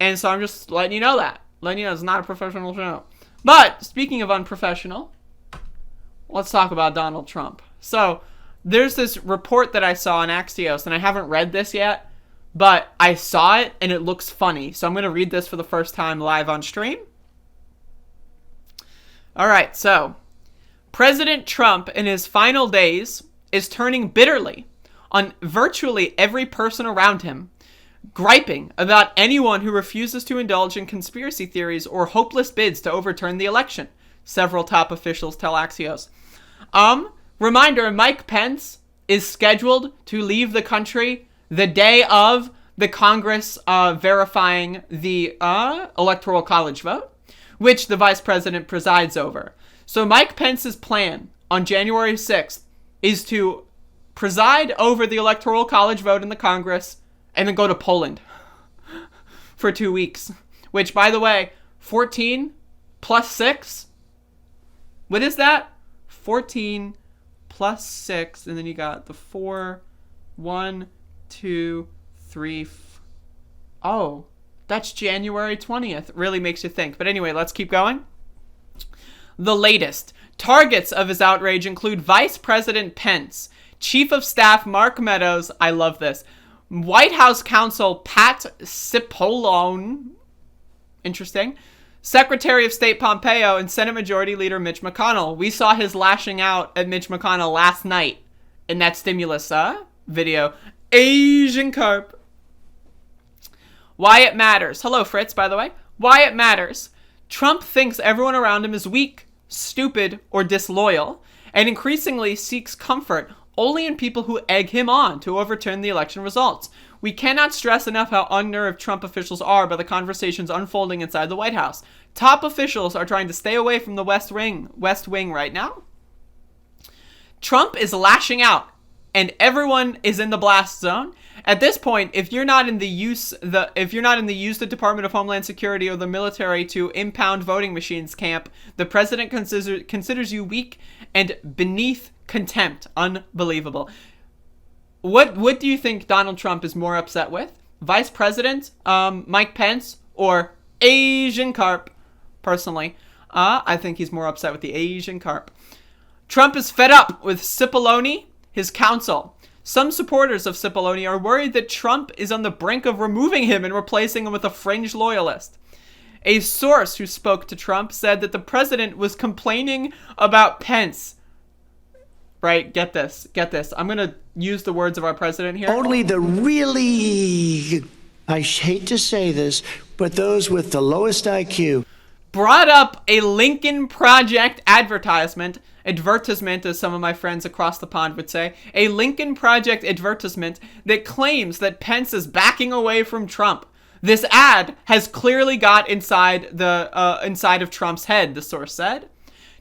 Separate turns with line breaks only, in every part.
And so I'm just letting you know that. Letting you know it's not a professional show. But speaking of unprofessional, let's talk about Donald Trump. So there's this report that I saw on Axios, and I haven't read this yet, but I saw it and it looks funny. So I'm going to read this for the first time live on stream. All right, so President Trump in his final days is turning bitterly on virtually every person around him, griping about anyone who refuses to indulge in conspiracy theories or hopeless bids to overturn the election, several top officials tell Axios. Reminder, Mike Pence is scheduled to leave the country the day of the Congress verifying the Electoral College vote, which the vice president presides over. So Mike Pence's plan on January 6th is to preside over the Electoral College vote in the Congress and then go to Poland for 2 weeks. Which, by the way, 14 plus 6, what is that? 14 plus 6, and then you got the 4, 1, 2, 3, oh, that's January 20th. Really makes you think. But anyway, let's keep going. The latest targets of his outrage include Vice President Pence, Chief of Staff Mark Meadows, I love this, White House counsel Pat Cipollone, interesting, Secretary of State Pompeo, and Senate Majority Leader Mitch McConnell. We saw his lashing out at Mitch McConnell last night in that stimulus video. Asian carp. Why it matters. Hello, Fritz, by the way. Why it matters. Trump thinks everyone around him is weak, stupid, or disloyal, and increasingly seeks comfort only in people who egg him on to overturn the election results. We cannot stress enough how unnerved Trump officials are by the conversations unfolding inside the White House. Top officials are trying to stay away from the West Wing right now. Trump is lashing out, and everyone is in the blast zone. At this point, if you're not in the use the Department of Homeland Security or the military to impound voting machines camp, the president considers you weak and beneath contempt. Unbelievable. What do you think Donald Trump is more upset with? Vice President Mike Pence or Asian carp? Personally, I think he's more upset with the Asian carp. Trump is fed up with Cipollone, his counsel. Some supporters of Cipollone are worried that Trump is on the brink of removing him and replacing him with a fringe loyalist. A source who spoke to Trump said that the president was complaining about Pence. Right, get this. I'm going to use the words of our president here.
Only the really, I hate to say this, but those with the lowest IQ.
Brought up a Lincoln Project advertisement, as some of my friends across the pond would say, a Lincoln Project advertisement that claims that Pence is backing away from Trump. This ad has clearly got inside of Trump's head, the source said.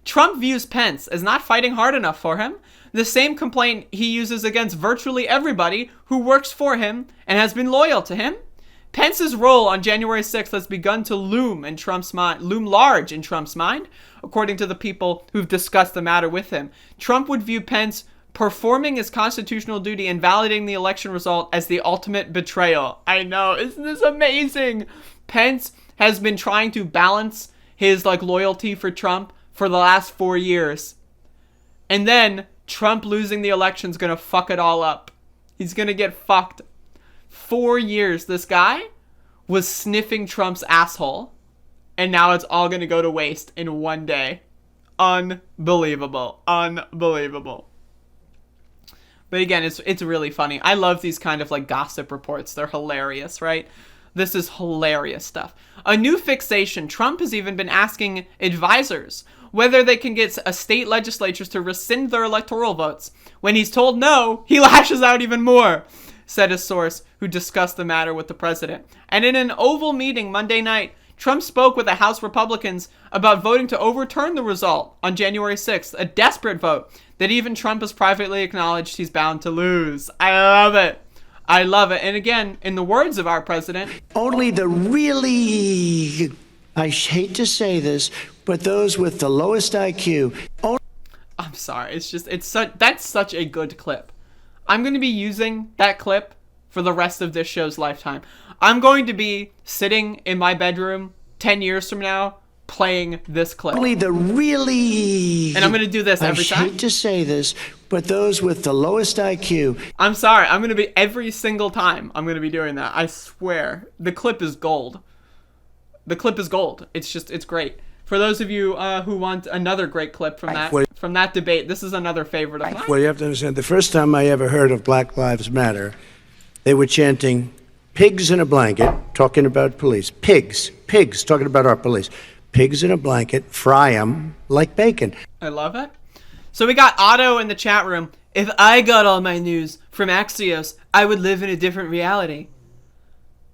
Trump views Pence as not fighting hard enough for him, the same complaint he uses against virtually everybody who works for him and has been loyal to him. Pence's role on January 6th has begun to loom large in Trump's mind, according to the people who've discussed the matter with him. Trump would view Pence performing his constitutional duty and validating the election result as the ultimate betrayal. I know, isn't this amazing? Pence has been trying to balance his loyalty for Trump for the last 4 years. And then Trump losing the election is going to fuck it all up. He's going to get fucked. 4 years, this guy was sniffing Trump's asshole, and now it's all going to go to waste in one day. Unbelievable. Unbelievable. But again, it's really funny. I love these kind of gossip reports. They're hilarious, right? This is hilarious stuff. A new fixation. Trump has even been asking advisors whether they can get state legislatures to rescind their electoral votes. When he's told no, he lashes out even more, said a source who discussed the matter with the president. And in an Oval meeting Monday night, Trump spoke with the House Republicans about voting to overturn the result on January 6th, a desperate vote that even Trump has privately acknowledged he's bound to lose. I love it. I love it. And again, in the words of our president,
only the really, I hate to say this, but those with the lowest IQ.
I'm sorry. That's such a good clip. I'm going to be using that clip for the rest of this show's lifetime. I'm going to be sitting in my bedroom 10 years from now playing this clip.
Only the really...
And I'm going to do this every time.
I hate to say this, but those with the lowest IQ...
I'm sorry. I'm going to be every single time I'm going to be doing that. I swear. The clip is gold. The clip is gold. It's great. For those of you who want another great clip from that debate, this is another favorite of mine.
Well, you have to understand, the first time I ever heard of Black Lives Matter, they were chanting, pigs in a blanket, talking about police. Pigs, talking about our police. Pigs in a blanket, fry them like bacon.
I love it. So we got Otto in the chat room. If I got all my news from Axios, I would live in a different reality.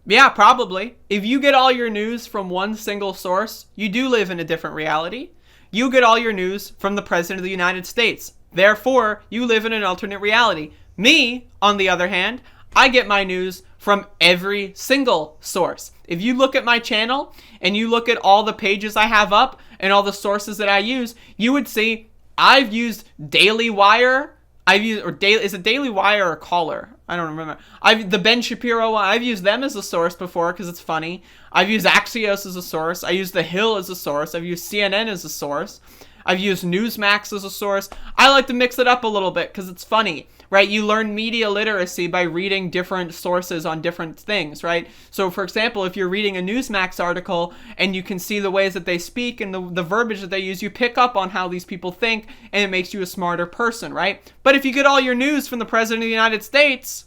Yeah, probably. If you get all your news from one single source, you do live in a different reality. You get all your news from the President of the United States. Therefore, you live in an alternate reality. Me, on the other hand, I get my news from every single source. If you look at my channel and you look at all the pages I have up and all the sources that I use, you would see I've used Daily Wire. Is it Daily Wire or Caller? I don't remember. The Ben Shapiro one, I've used them as a source before because it's funny. I've used Axios as a source. I used The Hill as a source. I've used CNN as a source. I've used Newsmax as a source. I like to mix it up a little bit because it's funny, right? You learn media literacy by reading different sources on different things, right? So, for example, if you're reading a Newsmax article and you can see the ways that they speak and the verbiage that they use, you pick up on how these people think and it makes you a smarter person, right? But if you get all your news from the President of the United States...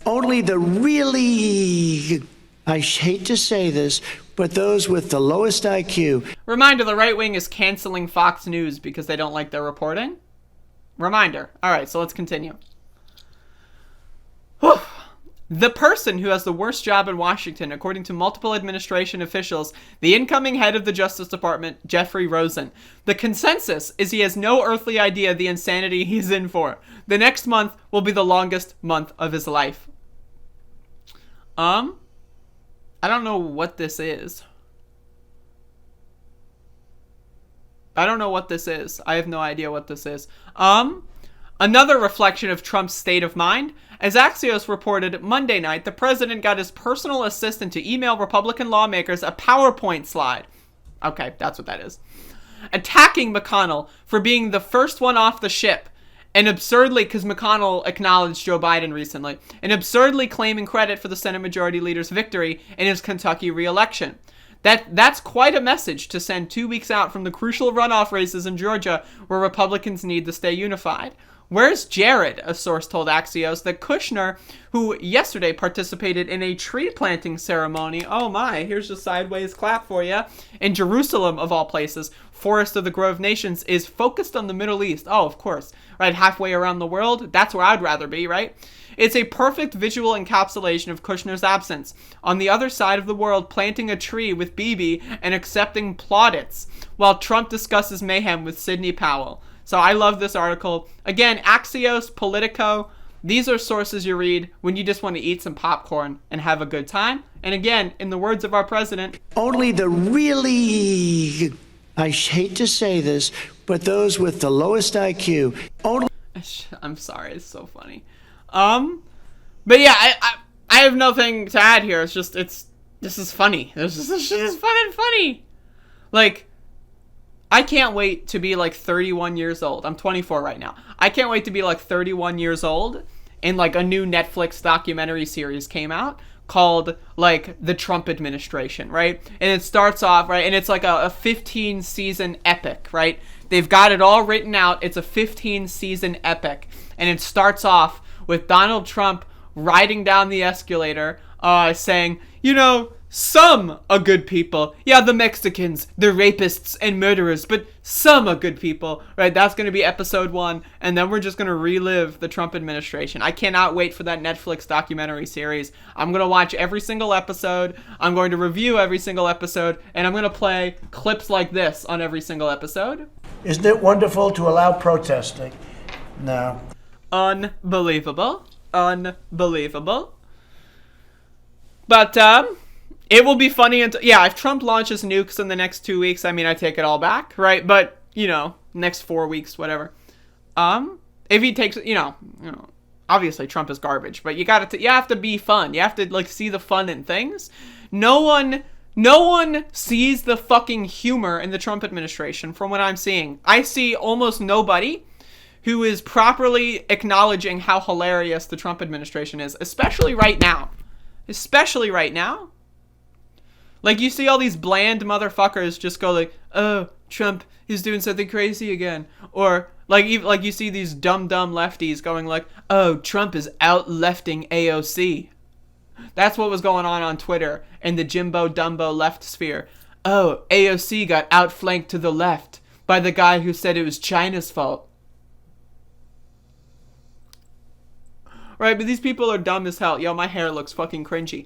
Only the really... I hate to say this, but those with the lowest IQ...
Reminder, the right wing is canceling Fox News because they don't like their reporting. Reminder. All right, so let's continue. Whew. The person who has the worst job in Washington, according to multiple administration officials, the incoming head of the Justice Department, Jeffrey Rosen. The consensus is he has no earthly idea the insanity he's in for. The next month will be the longest month of his life. I don't know what this is. I have no idea what this is. Another reflection of Trump's state of mind. As Axios reported Monday night, the president got his personal assistant to email Republican lawmakers a PowerPoint slide. Okay, that's what that is. Attacking McConnell for being the first one off the ship. And absurdly, because McConnell acknowledged Joe Biden recently, and absurdly claiming credit for the Senate Majority Leader's victory in his Kentucky re-election. That's quite a message to send 2 weeks out from the crucial runoff races in Georgia where Republicans need to stay unified. Where's Jared? A source told Axios that Kushner, who yesterday participated in a tree planting ceremony, oh my, here's a sideways clap for you, in Jerusalem of all places, Forest of the Grove Nations, is focused on the Middle East. Oh, of course, right, halfway around the world, that's where I'd rather be, right? It's a perfect visual encapsulation of Kushner's absence. On the other side of the world, planting a tree with Bibi and accepting plaudits, while Trump discusses mayhem with Sidney Powell. So I love this article. Again, Axios, Politico, these are sources you read when you just want to eat some popcorn and have a good time. And again, in the words of our president,
only the really, I hate to say this, but those with the lowest IQ.
I'm sorry, it's so funny. But yeah, I have nothing to add here. This is funny. This is fun and funny. Like, I can't wait to be like 31 years old. I'm 24 right now. I can't wait to be like 31 years old and like a new Netflix documentary series came out called like The Trump Administration, right? And it starts off, right? And it's like a 15 season epic, right? They've got it all written out. It's a 15 season epic. And it starts off with Donald Trump riding down the escalator saying, you know, some are good people. Yeah, the Mexicans, the rapists and murderers, but some are good people, right? That's going to be episode 1, and then we're just going to relive the Trump administration. I cannot wait for that Netflix documentary series. I'm going to watch every single episode. I'm going to review every single episode, and I'm going to play clips like this on every single episode.
Isn't it wonderful to allow protesting? No.
Unbelievable. But, it will be funny until, yeah, if Trump launches nukes in the next 2 weeks, I mean, I take it all back, right? But, you know, next 4 weeks, whatever. If he takes, obviously Trump is garbage, but you have to be fun. You have to like see the fun in things. No one sees the fucking humor in the Trump administration from what I'm seeing. I see almost nobody who is properly acknowledging how hilarious the Trump administration is, especially right now. Especially right now. Like, you see all these bland motherfuckers just go like, oh, Trump is doing something crazy again. Or, like you see these dumb lefties going like, oh, Trump is out-lefting AOC. That's what was going on Twitter in the Jimbo Dumbo left sphere. Oh, AOC got outflanked to the left by the guy who said it was China's fault. Right, but these people are dumb as hell. Yo, my hair looks fucking cringy.